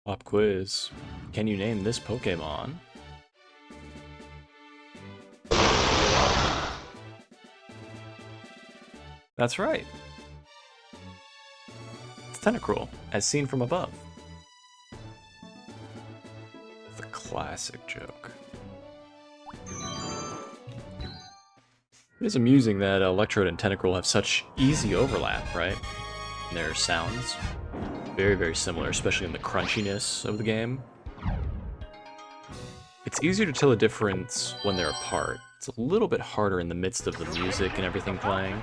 Pop quiz. Can you name this Pokemon? That's right. It's Tentacruel, as seen from above. The classic joke. It is amusing that Electrode and Tentacruel have such easy overlap, right? In their sounds. Very, very similar, especially in the crunchiness of the game. It's easier to tell a difference when they're apart. It's a little bit harder in the midst of the music and everything playing.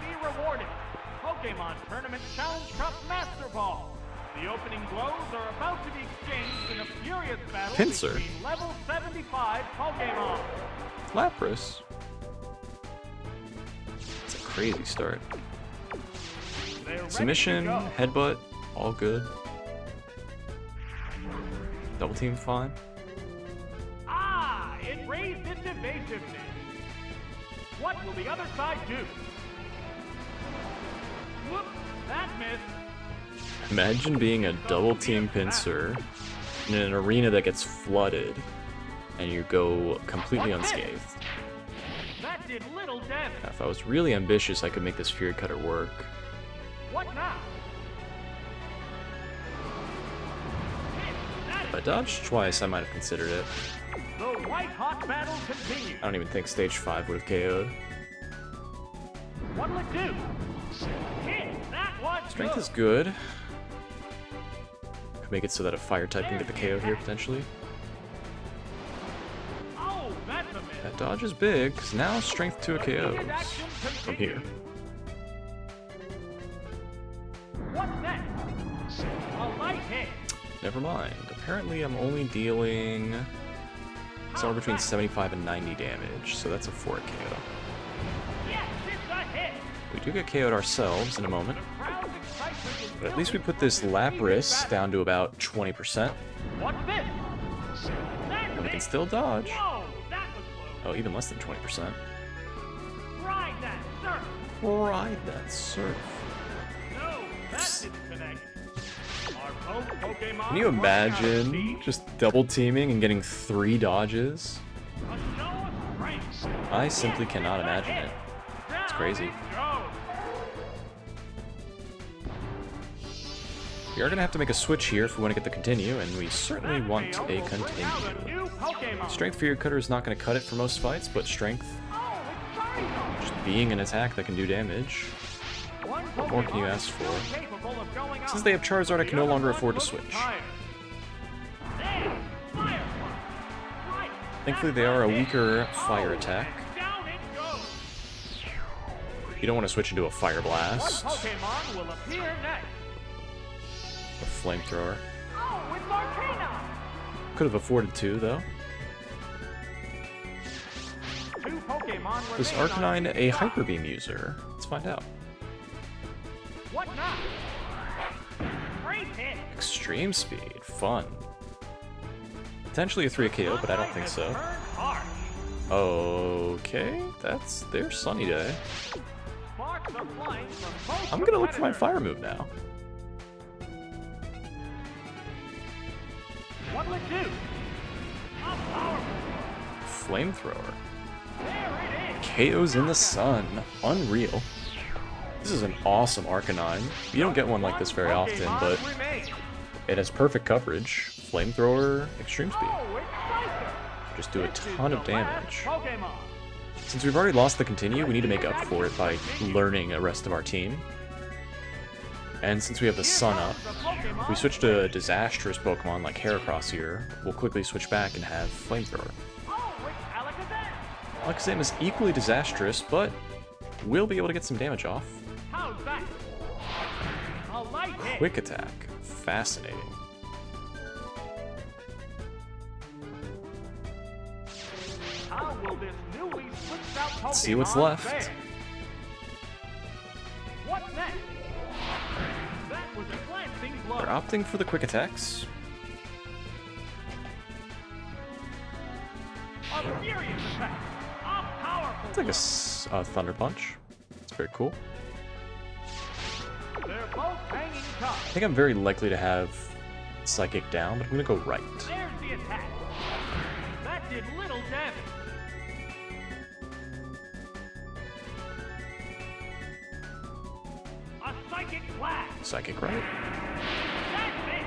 Pokemon Tournament Challenge Cup Master Ball. The opening blows are about to be exchanged in a furious battle Pinsir. between level 75 Pokemon. Lapras. It's a crazy start. Submission, headbutt, all good. Double team fine. Ah, it raised its evasiveness. What will the other side do? Whoop, that missed. Imagine being a double team Pinsir in an arena that gets flooded and you go completely unscathed. That did little damage. If I was really ambitious, I could make this Fury Cutter work. What now? If I dodged twice, I might have considered it. The white-hot battle continues. I don't even think Stage 5 would have KO'd. What'll it do? Hit! That was Strength good. is good. Could make it so that a fire type can get the KO here, potentially. Oh, that's a miss. That dodge is big, because now Strength 2 KOs from here. What's next? A light hit. Never mind. Apparently I'm only dealing somewhere between 75 and 90 damage, so that's a 4 KO. Yes, it's a hit. We do get KO'd ourselves in a moment, The crowd's excitement is but at least we put this Lapras down to about 20%, What's this? and we can still dodge. Whoa, that was close. Oh, even less than 20%. Ride that surf. Ride that surf. No, that didn't connect. Our both Pokemon Can you running out of imagine speed. just double teaming and getting 3 dodges? A show of strength. I simply cannot imagine it. It's crazy. Go. We are going to have to make a switch here if we want to get the continue, and we certainly want a Bring out a continue. new Pokemon. Strength Fury Cutter is not going to cut it for most fights, but Strength, Oh, it's Charizard. just being an attack that can do damage. One What more can you Pokemon ask is for? still capable of going up. Since they have Charizard, I can no The longer other afford to one switch. looks tired. There, Fire Punch. Right. Thankfully, they are a weaker fire attack. Down it goes. You don't want to switch into a Fire One Blast, Pokemon will appear next. a Flamethrower. Oh, it's Arcana. Could have afforded 2, though. Two Pokemon Is remain on Arcanine a Hyper Beam user? Let's find out. What now? Great hit. Extreme Speed, fun. Potentially a 3 KO, but I don't think so. Turned harsh. Okay, that's their Sunny Day. Sparks are flying from both I'm gonna look for my competitors. fire move now. What'll it do? A powerful. Flamethrower. There it is. KOs in the sun. Unreal. This is an awesome Arcanine. You don't get one like this very often, Pokemon but remain. it has perfect coverage. Flamethrower, Extreme Speed. Oh, it's Spiker. Just do a This is ton of the last damage. Pokemon. Since we've already lost the continue, we need to make up for it by learning the rest of our team. And since we have the sun up, if we switch to a disastrous Pokemon like Heracross here, we'll quickly switch back and have Flamethrower. Oh, it's Alakazam. Alakazam is equally disastrous, but we'll be able to get some damage off. How's that? A light hit. Quick attack. Fascinating. How will this newly switched out Pokemon Let's see what's left. fare? What's next? That was a glancing blow. We're opting for the quick attacks. A furious attack. A powerful. It's like a Thunder Punch. It's very cool. They're both hanging tough. I think I'm very likely to have Psychic down, but I'm gonna go right. There's the attack. That did little damage. A psychic blast. Psychic right. That's it.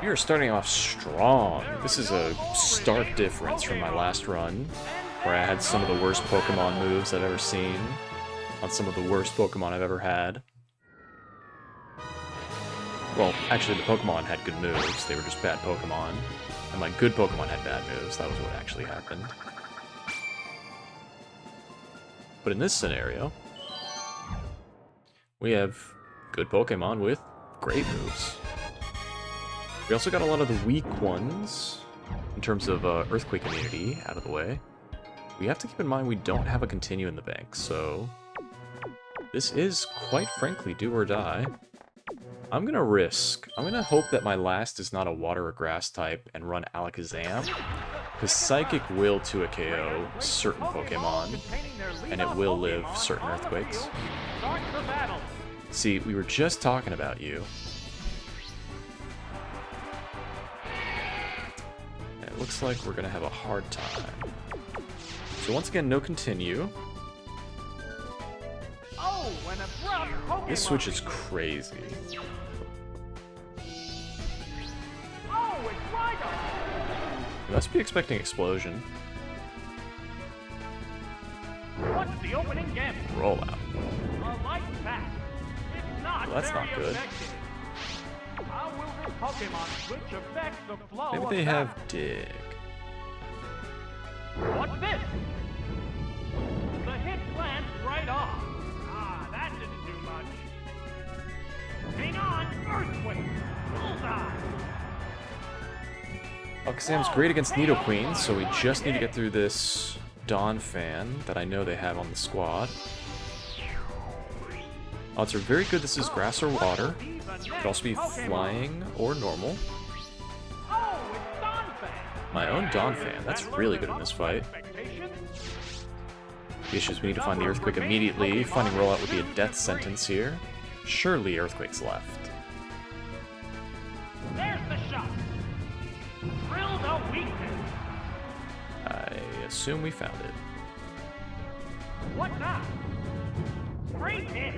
We are starting off strong. This is a stark difference from my last run, where I had some of the worst Pokemon moves I've ever seen, on some of the worst Pokemon I've ever had. Well, actually the Pokemon had good moves, they were just bad Pokemon. And my good Pokemon had bad moves, that was what actually happened. But in this scenario, we have good Pokemon with great moves. We also got a lot of the weak ones, in terms of Earthquake immunity, out of the way. We have to keep in mind we don't have a continue in the bank, so this is, quite frankly, do or die. I'm gonna risk. I'm gonna hope that my last is not a water or grass type and run Alakazam, because Psychic will 2 KO certain Pokemon, and it will live certain Earthquakes. Start the battle. See, we were just talking about you. And it looks like we're gonna have a hard time. So once again, no continue. Oh, an abrupt Pokemon. This switch is crazy. Oh, it's Rhydon. You must be expecting Explosion. What's the opening gambit? Rollout. A light attack. It's not Well, that's very not good. effective. How will this Pokemon switch affect the flow Maybe of they battle? have Dig. What's this? The hit glanced right off. Ah, that didn't do much. Hang on, Earthquake! Bullseye! Alakazam's great against Nidoqueen, so we just need to get through this Dawn Fan that I know they have on the squad. Odds are very good this is grass or water. Could also be flying or normal. Oh, it's Donphan! My own Dawn Fan, that's really good in this fight. The issue is we need to find the Earthquake immediately. Finding Rollout would be a death sentence here. Surely Earthquake's left. There's the shot! Drill the weakness! I assume we found it. What now? Great hit!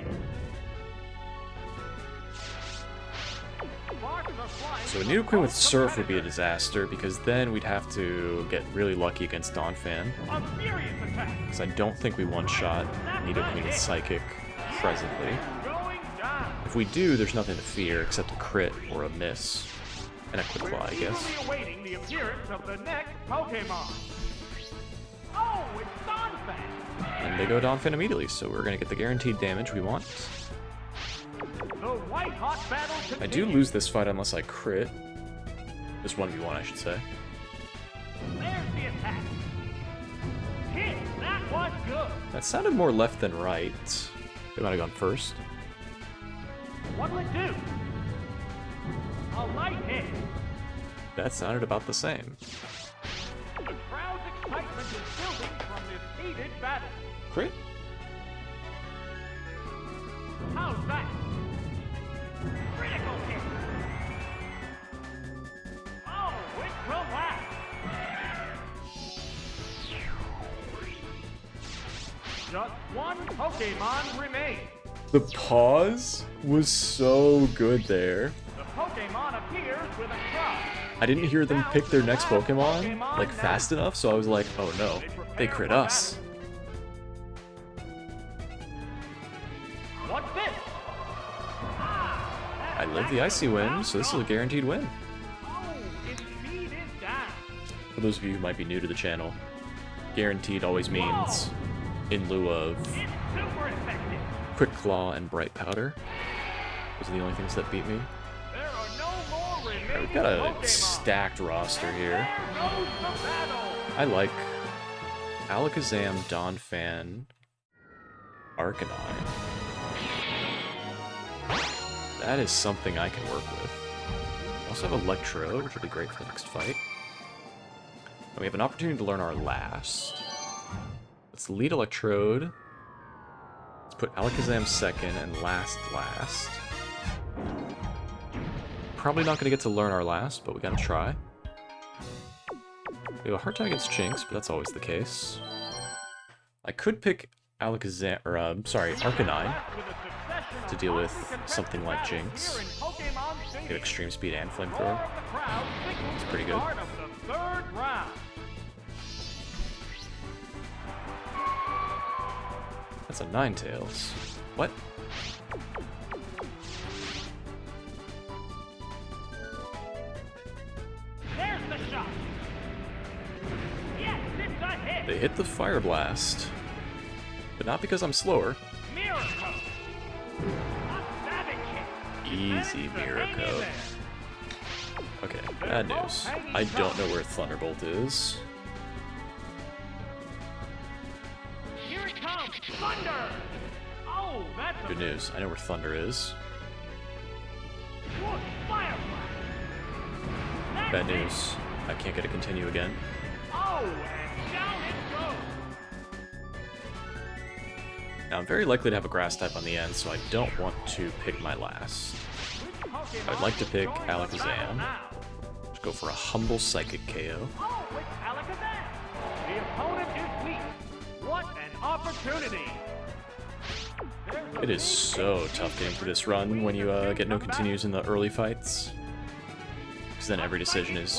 So a Nidoqueen with Surf would be a disaster, because then we'd have to get really lucky against Donphan. Because I don't think we one-shot Nidoqueen with Psychic presently. If we do, there's nothing to fear except a crit or a miss. And a Quick Claw, I guess. Awaiting the appearance of the next Pokemon. Oh, it's Donphan! And they go Donphan immediately, so we're going to get the guaranteed damage we want. The white hot battle continues. I do lose this fight unless I crit. This 1v1, I should say. There's the attack. Hit! That was good! That sounded more left than right. They might have gone first. What'll it do? A light hit. That sounded about the same. The crowd's excitement is building from this heated battle. Crit? How's that? Critical hit. Oh, it will last. Just one Pokemon remains. The pause was so good there. The Pokemon appears with a cry. I didn't hear them pick their next Pokemon, like, fast enough, so I was like, oh no, they crit us. What's this? I live the Icy Wind, so this is a guaranteed win. Oh, its speed is down. For those of you who might be new to the channel, guaranteed always means in lieu of It's super effective. Quick Claw and Bright Powder. Those are the only things that beat me. There are no more remaining We've got a Pokemon. stacked roster here. There goes the battle. I like Alakazam, Donphan, Arcanine. That is something I can work with. We also have Electrode, which will be great for the next fight. And we have an opportunity to learn our last. Let's lead Electrode. Let's put Alakazam second and last. Probably not going to get to learn our last, but we gotta try. We have a hard time against Jinx, but that's always the case. I could pick Alakazam, or Arcanine to deal with something like Jinx. Get Extreme Speed and Flamethrower. It's pretty good. That's a Ninetales. What? There's the shot. Yes, it's a hit. They hit the Fire Blast, but not because I'm slower. Miracle. A savage hit. Easy Miracle. Okay, bad news. I don't know where Thunderbolt is. Here it comes. Thunder. Oh, that's a Good news. I know where Thunder is. Whoosh, fire blast. That's Bad it. news. I can't get a continue again. Oh, and down it goes. Now I'm very likely to have a Grass type on the end, so I don't want to pick my last. I'd like to pick Alakazam. Just go for a humble Psychic KO. Oh, it's Alakazam. The opponent is weak. What an opportunity. It is so tough getting through this run when you get no continues in the early fights. Because then every decision is,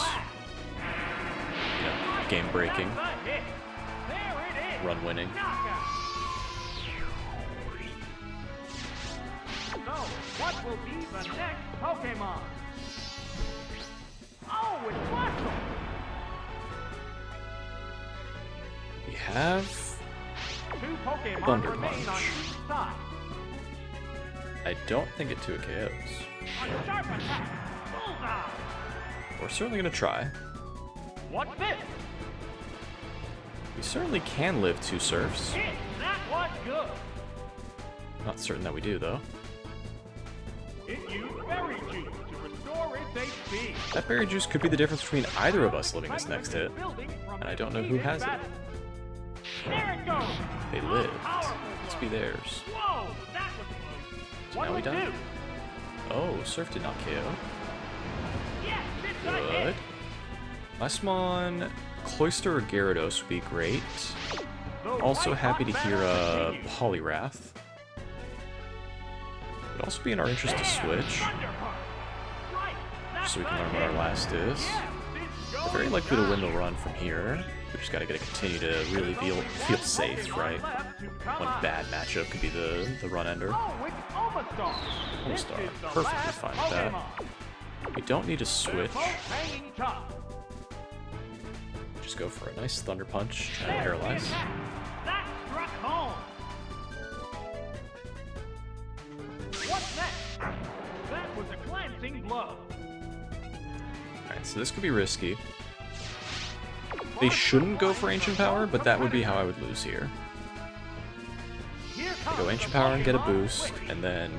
game breaking, run winning. So, what will be the next Pokemon? Oh, it's Blastoise. We have 2 Pokemon Thunder remain on Punch. each side. I don't think it 2 KOs. A sharp attack. Bullseye. We're certainly going to try. What's this? We certainly can live 2 Surfs. Hit. That was good. Not certain that we do, though. It used Berry Juice to restore its HP. That Berry Juice could be the difference between either of us living this next hit. And I don't know who has it. There it goes. They lived. Let's be theirs. Whoa, that was close. So What now we will done? do? Oh, Surf did not KO. Yes, it's a Good. hit. Last one, Cloyster or Gyarados would be great. Also happy to hear Poliwrath. Would also be in our interest to switch, so we can learn what our last is. We're very likely to win the run from here. We just gotta get a continue to really feel safe, right? One bad matchup could be the run ender. Oh, it's Omastar. This Omastar, is the perfectly last fine with that. Pokemon. We don't need to They're switch. both hanging tough. Just go for a nice Thunder Punch, try to There's the paralyze. attack. That struck home. What's next? That was a glancing blow. Alright, so this could be risky. They shouldn't go for Ancient Power, but that would be how I would lose here. Here I comes go the Ancient Power and get a Pokemon boost, switch. and then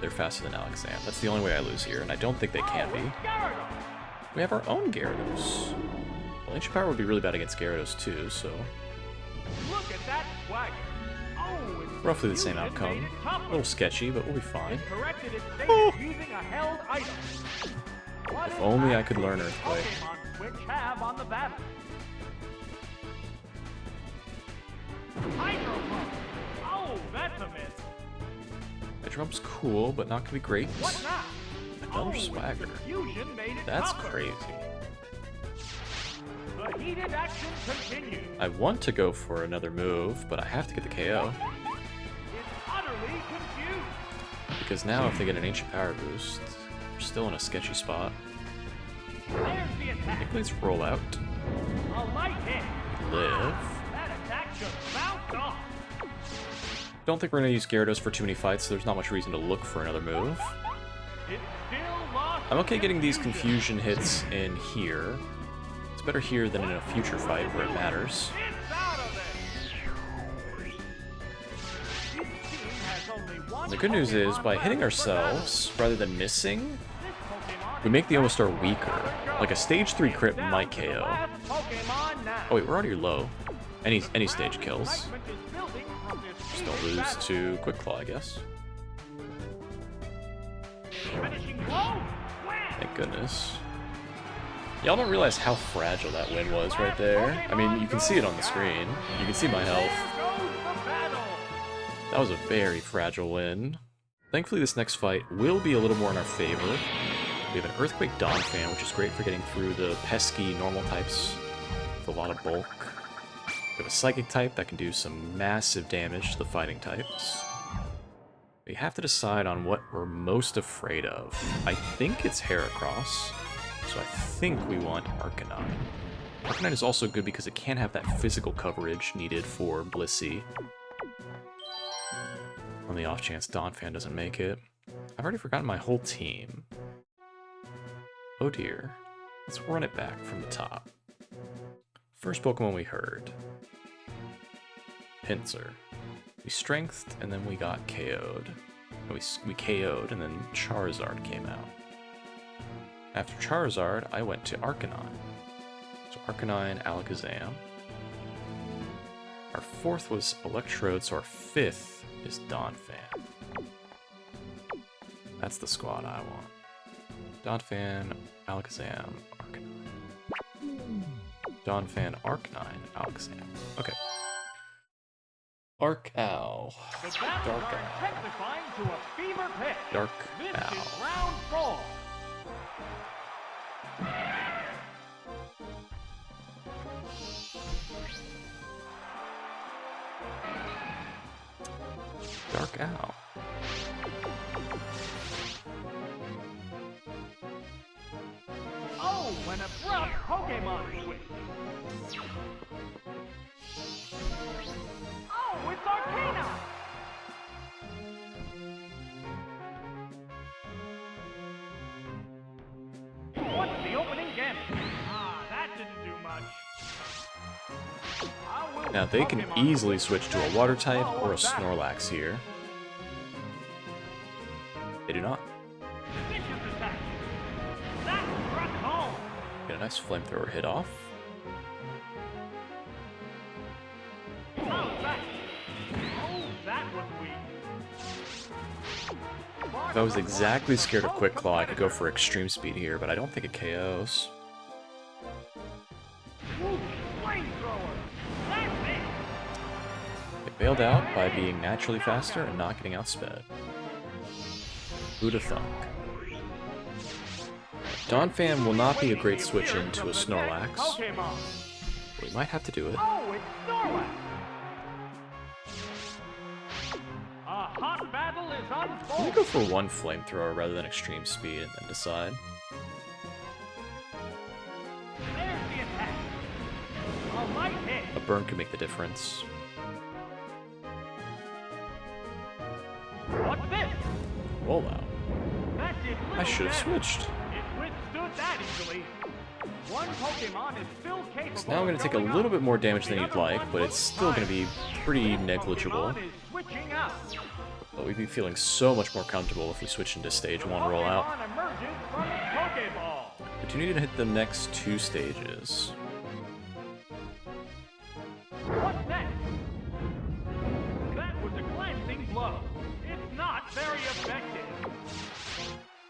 they're faster than Alakazam. That's the only way I lose here, and I don't think they can be. Gyarados. We have our own Gyarados. Well, Ancient Power would be really bad against Gyarados too, so Look at that swagger. Oh, its roughly the same fusion outcome. made it tougher. A little sketchy, but we'll be fine. It corrected its state using a held item. What If impact only I could learn will Earthquake. Pokemon Switch have on the battle? Hydro Pump. Oh, that's a miss. Hydrump's cool, but not gonna be great. What now? Another its swagger. fusion made it That's tougher. crazy. The heated action continues. I want to go for another move, but I have to get the KO. It's utterly confused. Because now if they get an Ancient Power boost, we're still in a sketchy spot. There's the attack. Nickle's roll out. A light hit. Live. That attack just bounced off. Don't think we're gonna use Gyarados for too many fights, so there's not much reason to look for another move. It still lost. I'm okay getting these confusion hits in here. It's better here than in a future fight where it matters. It's out of there. This team has only one The good news is, by Pokemon hitting left for battle. ourselves, rather than missing, This Pokemon we make the Omastar weaker. Like a stage 3 crit down might to the KO. last Pokemon now. Oh wait, we're already low. Any stage kills. Excitement is building from this Just don't heated lose battle. to Quick Claw, I guess. Finishing blow. goodness. Y'all don't realize how fragile that win was right there. I mean, you can see it on the screen. You can see my health. That was a very fragile win. Thankfully, this next fight will be a little more in our favor. We have an Earthquake Donphan, which is great for getting through the pesky normal types with a lot of bulk. We have a Psychic type that can do some massive damage to the fighting types. We have to decide on what we're most afraid of. I think it's Heracross, so I think we want Arcanine. Arcanine is also good because it can have that physical coverage needed for Blissey. On the off chance Donphan doesn't make it. I've already forgotten my whole team. Oh dear. Let's run it back from the top. First Pokemon we heard. Pinsir. We strengthed, and then we got KO'd. We KO'd, and then Charizard came out. After Charizard, I went to Arcanine. So Arcanine, Alakazam. Our fourth was Electrode, so our fifth is Donphan. That's the squad I want. Donphan, Alakazam, Arcanine. Donphan, Arcanine, Alakazam. Okay. Dark Owl. Dark Owl. Dark Owl. Dark Owl. Oh, an abrupt Pokemon switch. Oh, it's Arcana. What's the opening gambit? Ah, that didn't do much. Now they can easily switch to a water type or a Snorlax here. They do not. Get a nice flamethrower hit off. If I was exactly scared of Quick Claw, I could go for Extreme Speed here, but I don't think it KOs. It bailed out by being naturally faster and not getting outsped. Who'da thunk? Donphan will not be a great switch into a Snorlax. We might have to do it. I'm gonna go for one flamethrower rather than extreme speed and then decide. A burn could make the difference. What's this? Rollout. I should have switched. It withstood that easily. One Pokemon is still capable. So now I'm going to take a little bit more damage than you'd like, but it's still going to be pretty negligible. But we'd be feeling so much more comfortable if we switch into stage 1 rollout. We do need to hit the next 2 stages. What's next? That was a glancing blow. It's not very effective.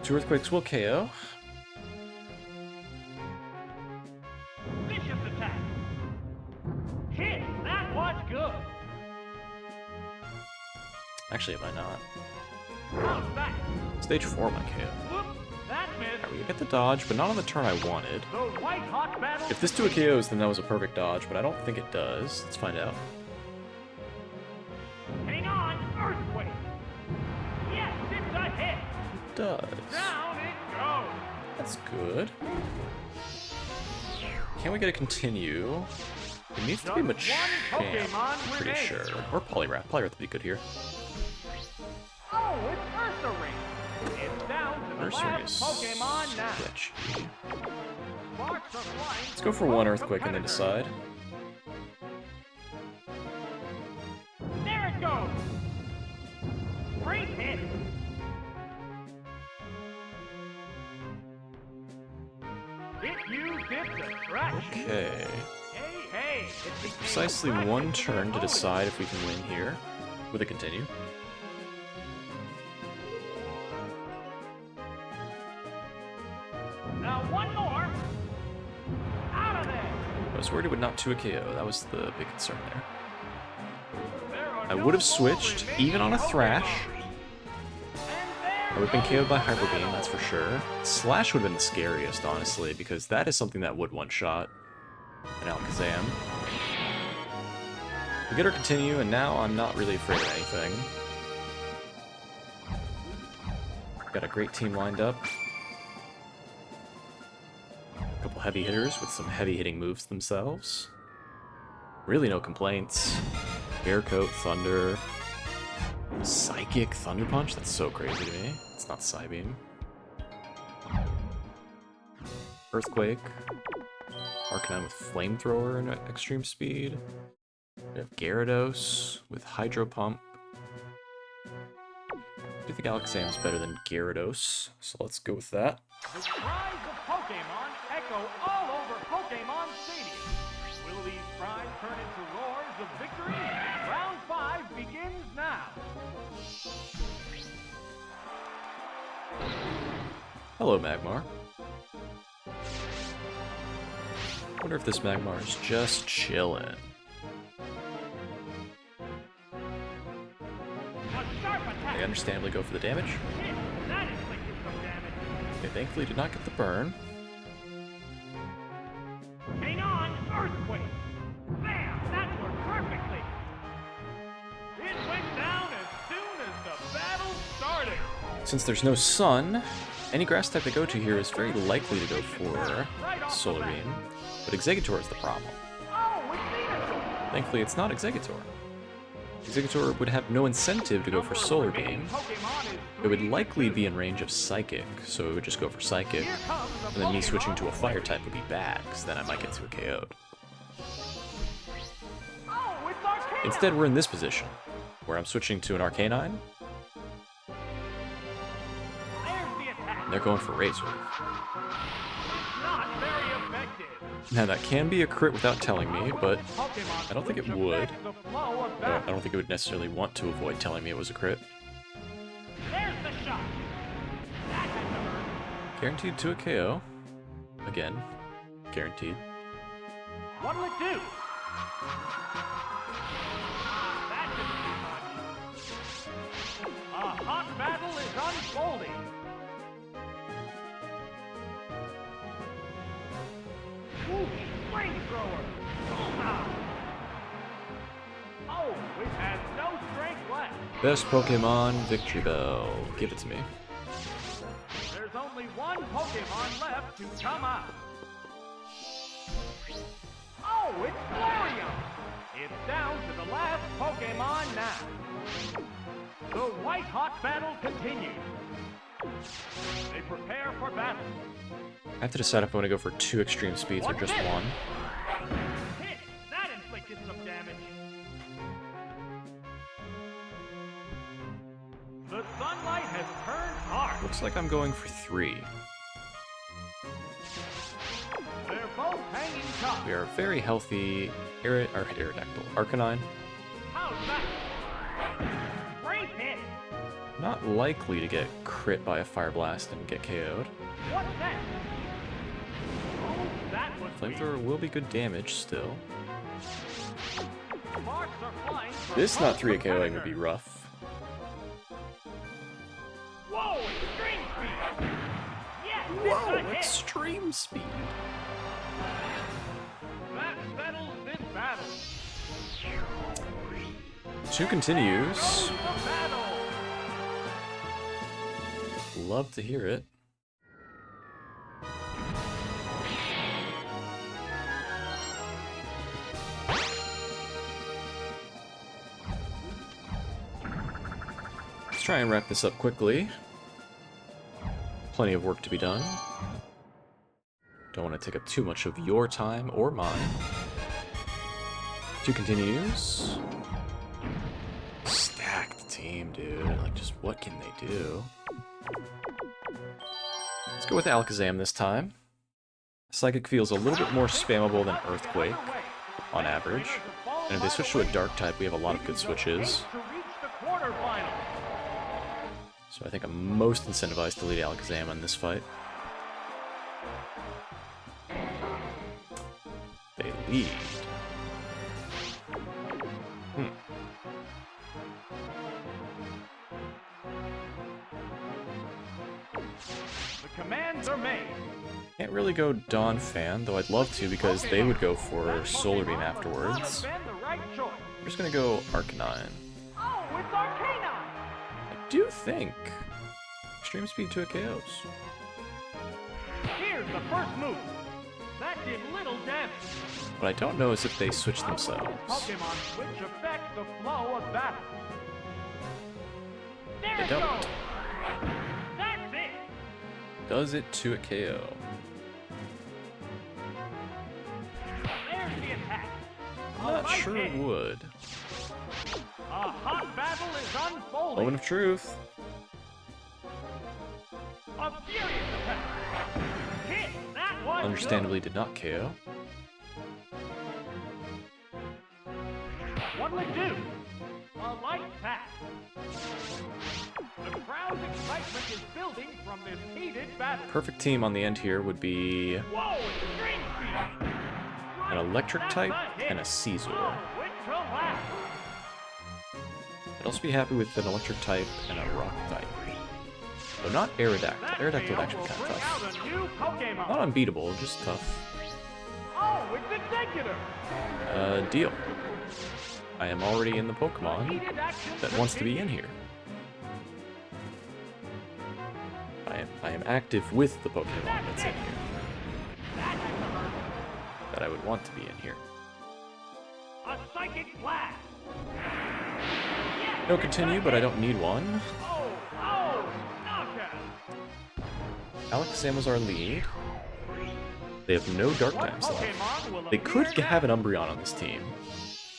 2 Earthquakes will KO. Vicious attack. Hit. That was good. Actually, it might not. How's that? Stage 4 might KO. Whoops. That missed. Alright, we get the dodge, but not on the turn I wanted. Those white hot battles. If this 2 KOs, then that was a perfect dodge, but I don't think it does. Let's find out. Hang on, Earthquake. Yes, it's a hit. It does. Down it goes. That's good. Can we get a continue? It needs to be Machamp, I'm pretty sure. Or Poliwrath. Poliwrath would be good here. Oh, it's Ursaring. It's down to the Ursaring last is Pokemon now. sketchy. Sparks are flying. Let's go for 1 Earthquake and then decide. There it goes. Great hit. It used its attraction. Okay. Hey, it's Precisely 1 turn to decide if we can win here with a continue. one more. Out of there. I was worried it would not 2 a KO. That was the big concern there. There are I no would have more switched, remaining even on a Thrash. Pokemon. I would have been KO'd by Hyper Beam, that's for sure. Slash would have been the scariest, honestly, because that is something that would one-shot an Alakazam. We get our continue, and now I'm not really afraid of anything. Got a great team lined up. A couple heavy hitters with some heavy-hitting moves themselves. Really no complaints. Air Coat, Thunder... Psychic Thunder Punch? That's so crazy to me. It's not Psybeam. Earthquake. Arcanine with Flamethrower and Extreme Speed. We have Gyarados with Hydro Pump. I do think Alakazam's better than Gyarados, so let's go with that. The cries of Pokemon echo all over Pokemon Stadium. Will these cries turn into roars of victory? Round 5 begins now. Hello, Magmar. Wonder if this Magmar is just chillin'. They understandably go for the damage. That inflicted some damage. They thankfully did not get the burn. Hang on, Earthquake. Bam! That worked perfectly. It went down as soon as the battle started. Since there's no Sun, any grass type they go to here is very likely to go for Solar Beam, but Exeggutor is the problem. Oh, it's Venusaur. Thankfully, it's not Exeggutor. Exeggutor would have no incentive to go for Solar Beam. It would likely be in range of Psychic, so it would just go for Psychic, and then me switching to a Fire type would be bad, because then I might get to a KO'd. Oh, it's Arcanine. Instead, we're in this position, where I'm switching to an Arcanine, There's the attack. and they're going for Razor. Not very effective. Now, that can be a crit without telling me, but I don't think it would. I don't think it would necessarily want to avoid telling me it was a crit. There's the shot. That had to hurt. Guaranteed to a KO. Again, guaranteed. What'll it do? That didn't do much. A hot battle is unfolding. Whoosh! Flamethrower! Ah. Oh, it has no strength left. Best Pokemon, Victory Bell. Give it to me. There's only one Pokemon left to come out. Oh, it's Glorium! It's down to the last Pokemon now. The white-hot battle continues. They prepare for battle. I have to decide if I want to go for 2 extreme speeds or What's just this? 1. Hit! That inflicted some damage. The sunlight has turned hard. Looks like I'm going for 3. They're both hanging tough. We are very healthy Aerodactyl. Arcanine. How's that? Great hit. Not likely to get crit by a Fire Blast and get KO'd. What's that? Oh, that was Flamethrower will be good damage still. Sparks are flying from This not both 3 KOing would competitors. be rough. Whoa, extreme speed! Yes, Whoa, it's a hit! extreme speed. That settles this battle. 2 continues. Goes the battle. Love to hear it. Let's try and wrap this up quickly. Plenty of work to be done. Don't want to take up too much of your time or mine. 2 continues. Stacked team, dude. Like, just what can they do? Let's go with Alakazam this time. Psychic feels a little bit more spammable than Earthquake, on average. And if they switch to a Dark type, we have a lot of good switches. To reach the quarterfinals. So I think I'm most incentivized to lead Alakazam in this fight. They lead. The commands are made. Can't really go Dawn Fan, though I'd love to because they would go for Solar Beam afterwards. We're just gonna go Arcanine. Oh, it's Arcanine! I do think Extreme Speed to a KOs. Here's the first move. That did little damage. What I don't know is if they switch themselves. Pokemon switch affects the flow of battle. There They it don't. goes. That's it. Does it to a KO? There's the attack. I'm not sure it would. A hot battle is unfolding. Moment of truth. A furious attack. Hit. That was Understandably did not KO. good. What will it do? A light attack. The crowd's excitement is building from this heated battle. Perfect team on the end here would be Whoa, extreme speed. an Electric That's type a hit. and a Caesar. Oh, it will last. I'd also be happy with an Electric type and a Rock type. Though not Aerodactyl. That Aerodactyl would fail actually be will kind of bring tough. out a new Pokemon. Not unbeatable, just tough. Oh, it's Executor. Deal. I am already in the Pokemon Heated action that wants to be in continues. here. I am active with the Pokemon that's in here. That has to hurt. That I would want to be in here. A psychic blast. Yes, No it's continue, a but I hit. don't need one. Oh, knockout. Alakazam was our lead. They have no Dark What types left. Pokemon will They could appear have an next? Umbreon on this team,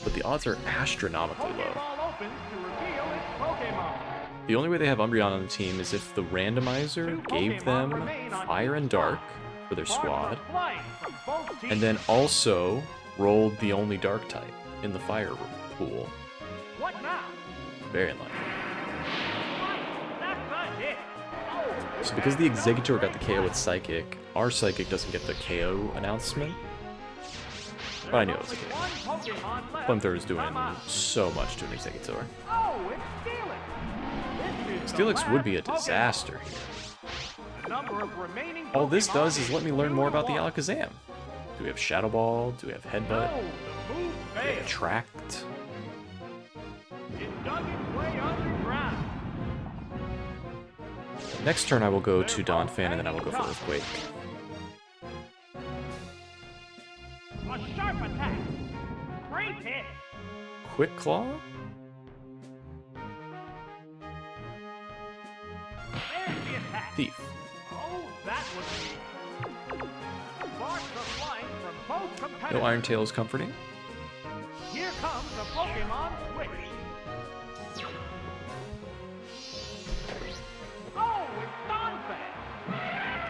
but the odds are astronomically low. Pokeball opens to reveal its Pokemon. The only way they have Umbreon on the team is if the randomizer gave them Fire and Dark for their squad, Sparks are flying from both teams. and then also rolled the only Dark type in the Fire pool. What now? Very unlikely. That's a hit. Oh, So because the Executor got the KO with Psychic, our Psychic doesn't get the KO announcement. But I knew it was a KO. one Pokemon left. Flamethrower is doing Come on. so much to an Executor. Oh, it's Steelix. This is the Steelix would be a last Pokemon. disaster here. The number of remaining All this Pokemon does is let me learn more about the 2-1. Alakazam. Do we have Shadow Ball? Do we have Headbutt? No, the move Do we have failed. Attract? It dug its way underground. Next turn I will go to Donphan and then I will go for Earthquake. A sharp attack. Great hit. Quick Claw? There's the attack. Thief. Oh, that was neat. Sparks are flying from both competitors. No Iron Tail is comforting. Here comes the Pokemon Switch. Oh, it's Donphan.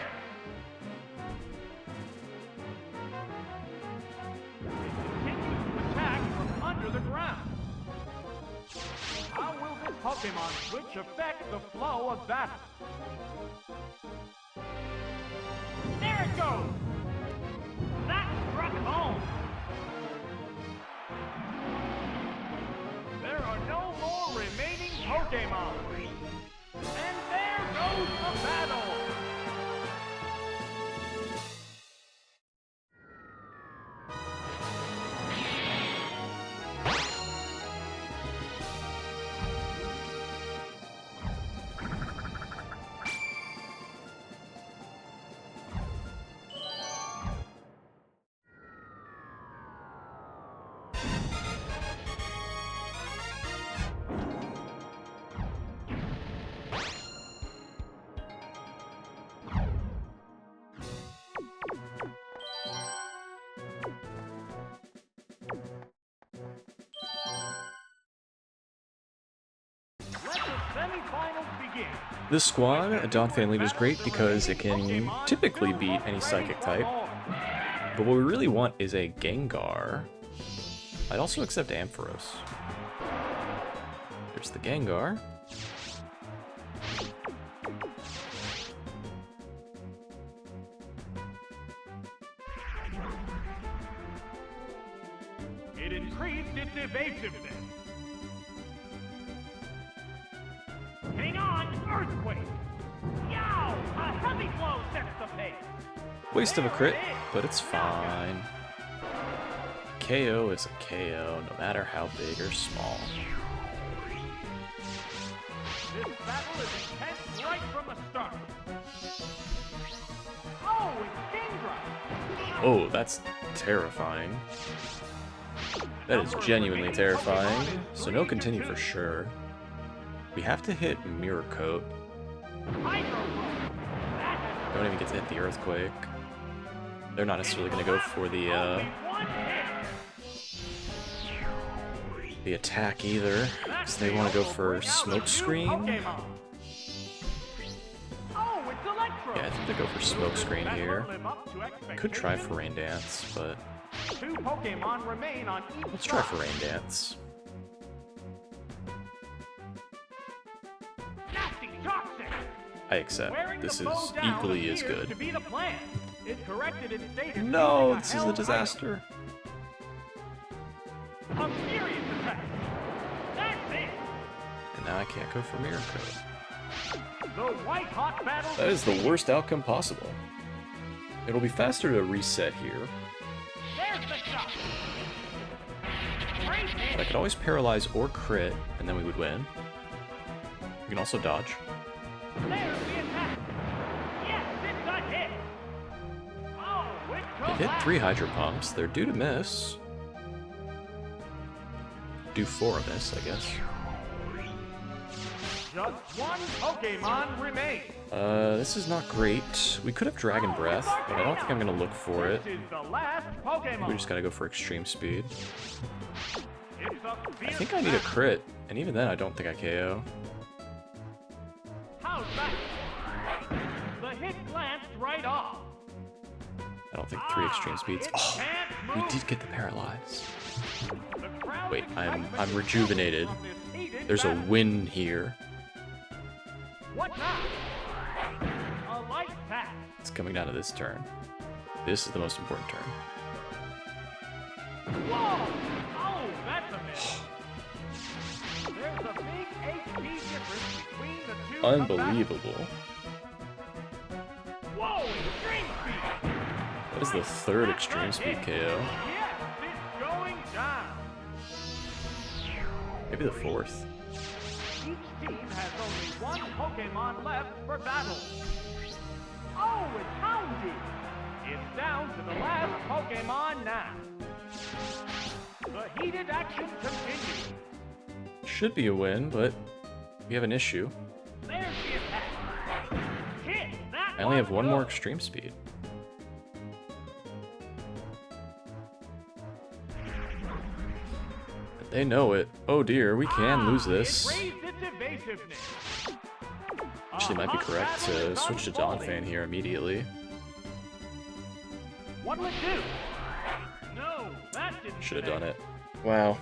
It continues to attack from under the ground. How will this Pokemon Switch affect the flow of battle? There it goes! That struck home! There are no more remaining Pokemon! And there goes the battle! Let the semifinals begin. This squad, a Donphan lead is great because it can typically beat any Psychic type. But what we really want is a Gengar. I'd also accept Ampharos. There's the Gengar. It increased its evasiveness. Hang on, earthquake! Yow! A heavy blow sets the pace. Waste of a crit, but it's fine. KO is a KO, no matter how big or small. This battle is intense right from the start. Oh, it's Kingdra! Oh, that's terrifying. That is genuinely terrifying. So no continue for sure. We have to hit Mirror Coat. Don't even get to hit the Earthquake. They're not necessarily going to go for the attack either, because they want to go for Smoke Screen. Yeah, I think they go for Smoke Screen here. Could try for Rain Dance, but let's try for Rain Dance. I accept. This is equally as good. No, this is a disaster. And now I can't go for Mirror Coat. That is the worst outcome possible. It'll be faster to reset here. But I could always paralyze or crit, and then we would win. We can also dodge. They hit 3 Hydro Pumps. They're due to miss. Due for a miss, I guess. Just one Pokemon remains. This is not great. We could have Dragon Breath, but I don't think I'm gonna look for it. This is the last Pokemon. We just gotta go for Extreme Speed. I think I need a crit, and even then I don't think I KO. How's that? The hit glanced right off. I don't think 3 Extreme Speeds. Oh, we did get the Paralyze. Wait, I'm rejuvenated. There's a win here. What now? A light pack. It's coming down to this turn. This is the most important turn. Whoa! Oh, that's a miss. There's a big HP difference between the two. Unbelievable. Whoa! Extreme speed. That is the 3rd Extreme Speed KO. Yes, it's going down. Maybe the 4th. Each team has only one Pokemon left for battle. Oh, it's Houndy. It's down to the last Pokemon now. The heated action continues. Should be a win, but we have an issue. There's the attack. Hit that. I only have one more Extreme Speed. They know it. Oh dear, we can lose this. Actually, might be correct to switch to Donphan here immediately. What will it do? No, that didn't. Should have done it. Wow.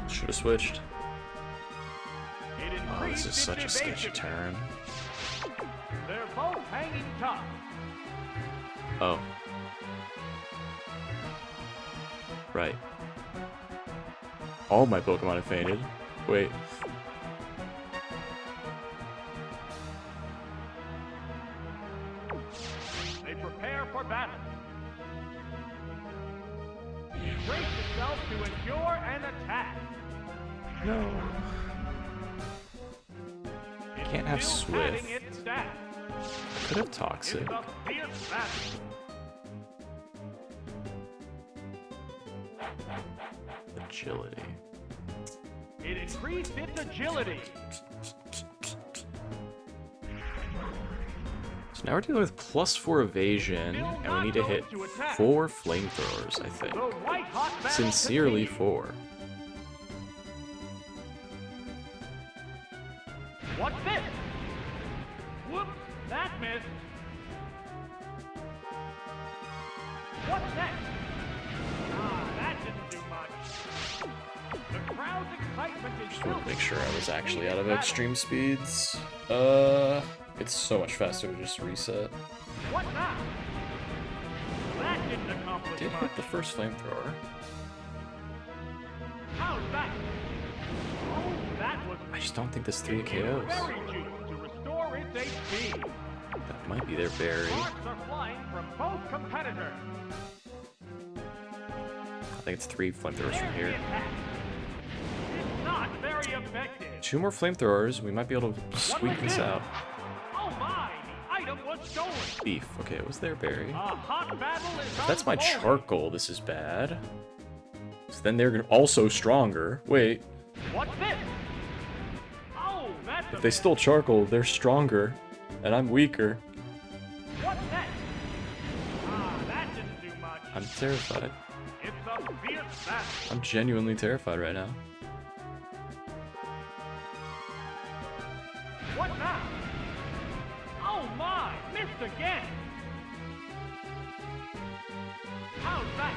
Should have switched. Oh, this is such a sketchy turn. They're both hanging tough. Oh. Right. All my Pokemon have fainted. Wait. They prepare for battle. Brace yourself to endure an attack. No. Can't have Swift. Could have Toxic. It's a fierce battle. Agility. It increased its agility. So now we're dealing with +4 evasion, and we need to hit 4 flamethrowers, I think. Sincerely 4. What's this? Whoops, that missed. What's next? Ah, that didn't do much. The crowd's excitement is Just want building. to make sure I was actually out of extreme speeds. It's so much faster to just reset. What now? That didn't accomplish Did much. hit the first flamethrower. How's that? Oh, that was I just don't think this 3 KOs. berry juice to restore its HP. That might be their berry. Sparks are flying from both competitors. I think it's 3 flamethrowers from There's the here. attack. It's not very effective. 2 more flamethrowers, we might be able to squeak this out. Oh my, the item was stolen. Beef. Okay, it was their berry. A hot battle is If that's my unfolding. charcoal, this is bad. So then they're also stronger. Wait, What's this? Oh, that's if they stole charcoal, they're stronger. And I'm weaker. What's next? Ah, that didn't do much. I'm terrified. It's a fierce battle. I'm genuinely terrified right now. What now? Oh my, missed again. How's that?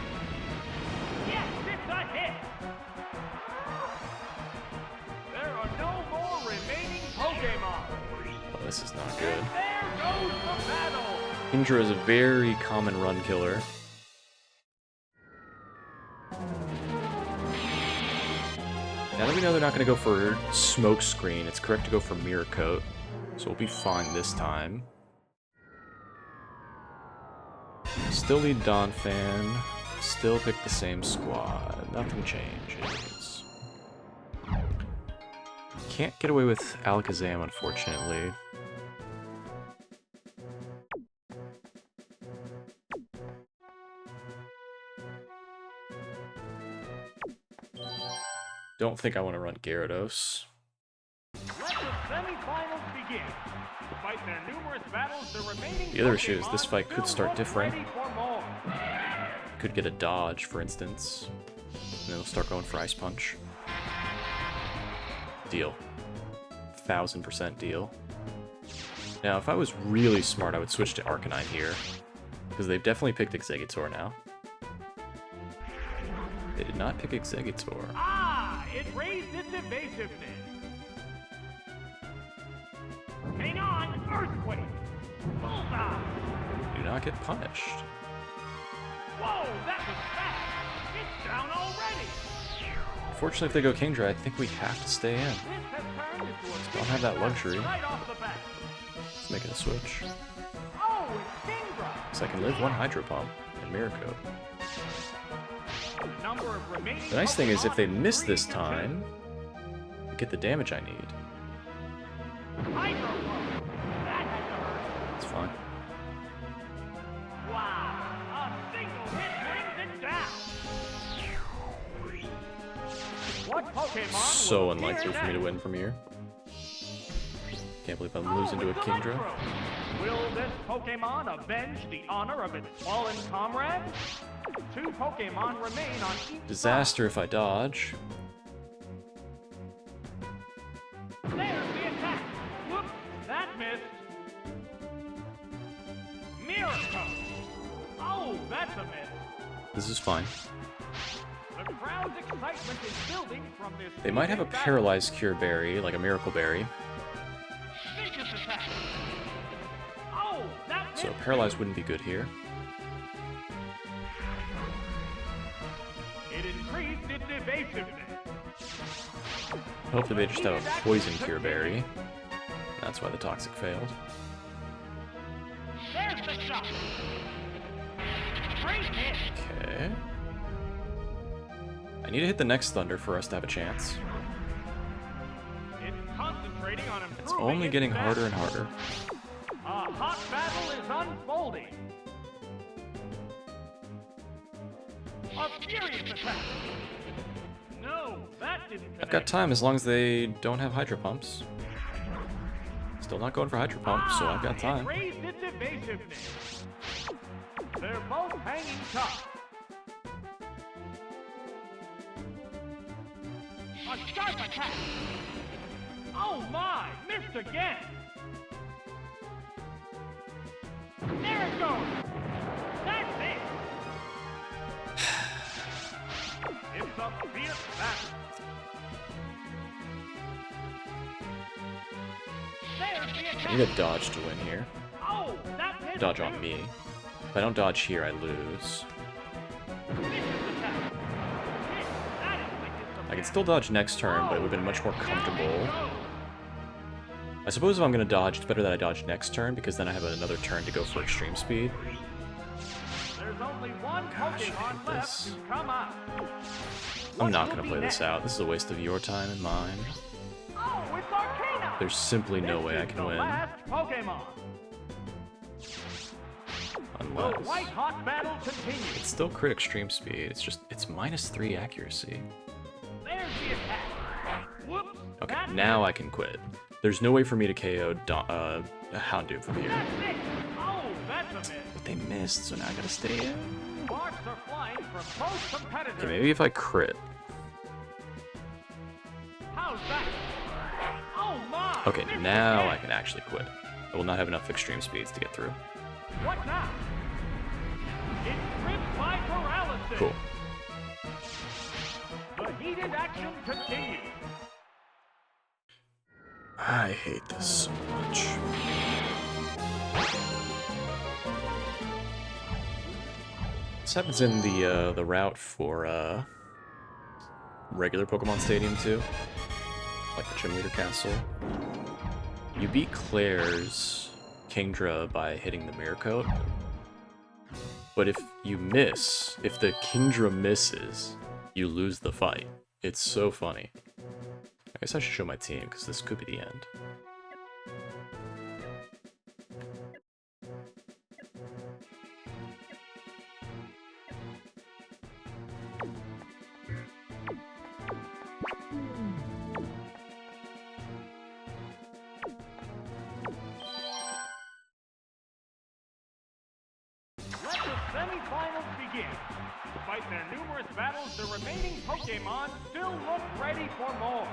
Yes, it's a hit. There are no more remaining Pokemon. Oh, this is not good. And there goes the battle. Indra is a very common run killer. Now that we know they're not going to go for Smoke Screen, it's correct to go for Mirror Coat. So we'll be fine this time. Still lead Donphan. Still pick the same squad. Nothing changes. Can't get away with Alakazam, unfortunately. Don't think I want to run Gyarados. Let the semifinals begin. Despite their numerous battles, the remaining The other issue is this Pokemon fight could still start look different. ready for more. Could get a dodge, for instance. And then we'll start going for Ice Punch. Deal. 1000% deal. Now, if I was really smart, I would switch to Arcanine here. Because they've definitely picked Exeggutor now. They did not pick Exeggutor. Ah, it raised its evasiveness. Hang on, Earthquake. Bullseye. Do not get punished. Whoa, that was fast. It's down already. Unfortunately, if they go Kingdra, I think we have to stay in. This has turned into a Don't have that luxury. right off the bat. Let's make it a switch. Oh, it's Kingdra. So I can live one Hydro Pump and Mirror Coat. The number of remaining The nice thing is, if they Pokemon miss this increases. time, I get the damage I need. Hydro Pump. That had to hurt. It's fine. Wow, a single hit brings it down. What Pokemon So will unlikely appear for me to next? win from here. Can't believe I'm Oh, losing to a it's Kingdra. Electrode. Will this Pokemon avenge the honor of its fallen comrade? 2 Pokemon remain on each Disaster if I dodge. side. There's the attack. Whoops, that missed. Miracle. Oh, that's a miss. This is fine. The crowd's excitement is building from this. They might have a heated battle. Paralyzed Cure Berry, like a Miracle Berry. Vicious attack. Oh, that missed. So Paralyzed wouldn't be good here. It increased its evasiveness. Hopefully they just have a Poison Cure Berry. That's why the Toxic failed. There's the shot. Great hit. Okay. I need to hit the next Thunder for us to have a chance. It's concentrating on improving It's only its getting harder stats. and harder. A hot battle is unfolding. A furious attack. No, that didn't connect. I've got time as long as they don't have Hydro Pumps. Still not going for Hydro Pump, so I've got It time. raised its evasiveness. They're both hanging tough. A sharp attack. Oh my, missed again. There it goes. That's it. It's a fierce battle. There's the attack. I need a dodge to win here. Oh, that missed Dodge too. on me. If I don't dodge here, I lose. I can still dodge next turn, but it would have been much more comfortable. I suppose if I'm going to dodge, it's better that I dodge next turn, because then I have another turn to go for extreme speed. Gosh, I hate this. I'm not going to play this out. This is a waste of your time and mine. There's simply no way I can win. Unless... It's still crit extreme speed. It's just, it's -3 accuracy. Okay, now I can quit. There's no way for me to KO Houndoom from here. But they missed, so now I gotta stay in. Okay, maybe if I crit. Okay, now I can actually quit. I will not have enough extreme speeds to get through. What now? It's gripped by paralysis. Cool. The heated action continues. I hate this so much. This happens in the route for regular Pokemon Stadium too, like the Gym Leader Castle. You beat Claire's Kingdra by hitting the Mirror Coat, but if you miss, if the Kingdra misses, you lose the fight. It's so funny. I guess I should show my team, because this could be the end. Let the semi-finals begin. Despite their numerous battles, the remaining Pokemon still look ready for more.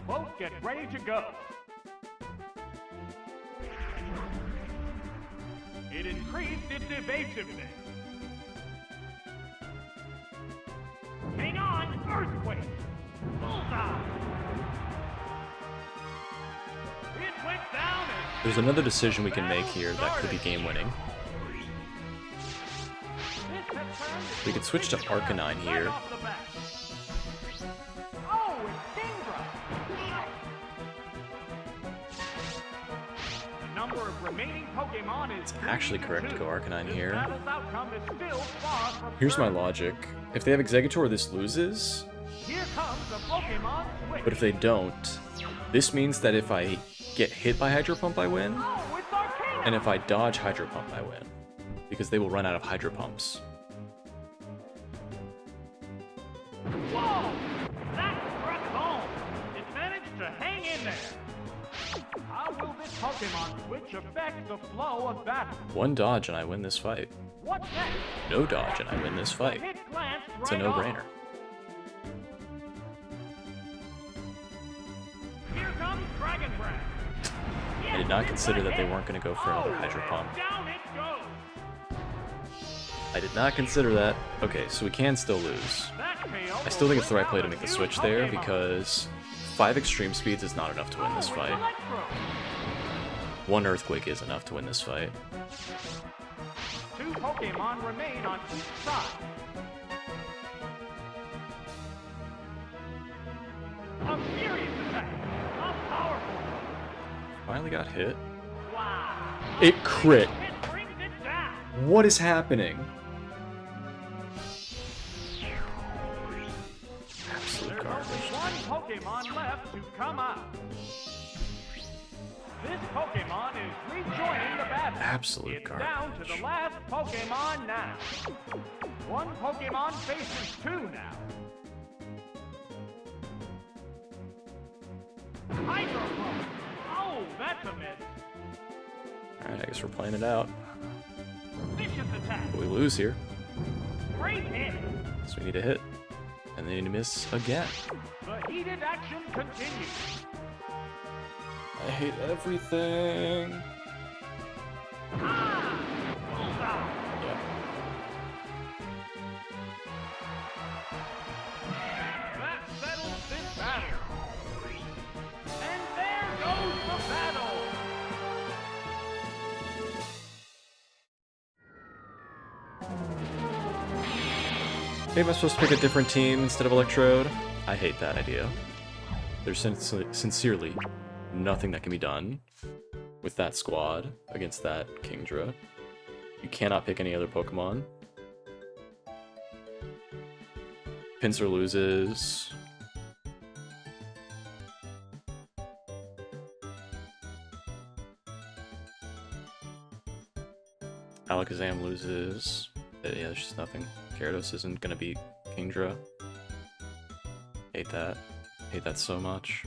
Both get ready to go. It increased its evasiveness. Hang on, Earthquake! Bullseye! It went down and... There's another decision we can make here that could be game-winning. We could switch to Arcanine here. Oh, it's Kingdra! The number of remaining Pokemon is... It's actually correct to go Arcanine here. Battle's outcome is still far from Here's my certain. logic. If they have Exeggutor, this loses. Here comes the Pokemon switch. But if they don't, this means that if I get hit by Hydro Pump, I win. Oh, it's Arcanine! And if I dodge Hydro Pump, I win. Because they will run out of Hydro Pumps. Whoa! That struck home! It managed to hang in there! How will this Pokemon switch affect the flow of battle? One dodge and I win this fight. What's next? No dodge and I win this fight. Hit glanced It's a right no-brainer. off. Here comes Dragon Breath. I did not consider that they weren't going to go for another Hydro Pump. Down it goes. I did not consider that. Okay, so we can still lose. That KO I still think it's the will right play to bring make the out a switch new there Pokemon. because 5 extreme speeds is not enough to win this Oh, it's fight. Electrode. 1 Earthquake is enough to win this fight. 2 Pokemon remain on each side. A furious attack. A powerful one. Finally got hit. Wow. It crit. It brings it down. What is happening? Absolute There's garbage. only one Pokemon left to come out. This Pokemon is rejoining the battle. Absolute It's down to the last Pokemon now. One Pokemon faces 2 now. Hydro Pump. Oh, that's a miss. Alright, I guess we're playing it out. Vicious attack. But we lose here, Great hit. so we need to hit. And then miss again. The heated action continues. I hate everything. Ah! Bullseye. Yeah. Maybe I'm supposed to pick a different team instead of Electrode? I hate that idea. There's sincerely nothing that can be done with that squad against that Kingdra. You cannot pick any other Pokemon. Pinsir loses. Alakazam loses. Yeah, there's just nothing. Gyarados isn't gonna beat Kingdra. Hate that. Hate that so much.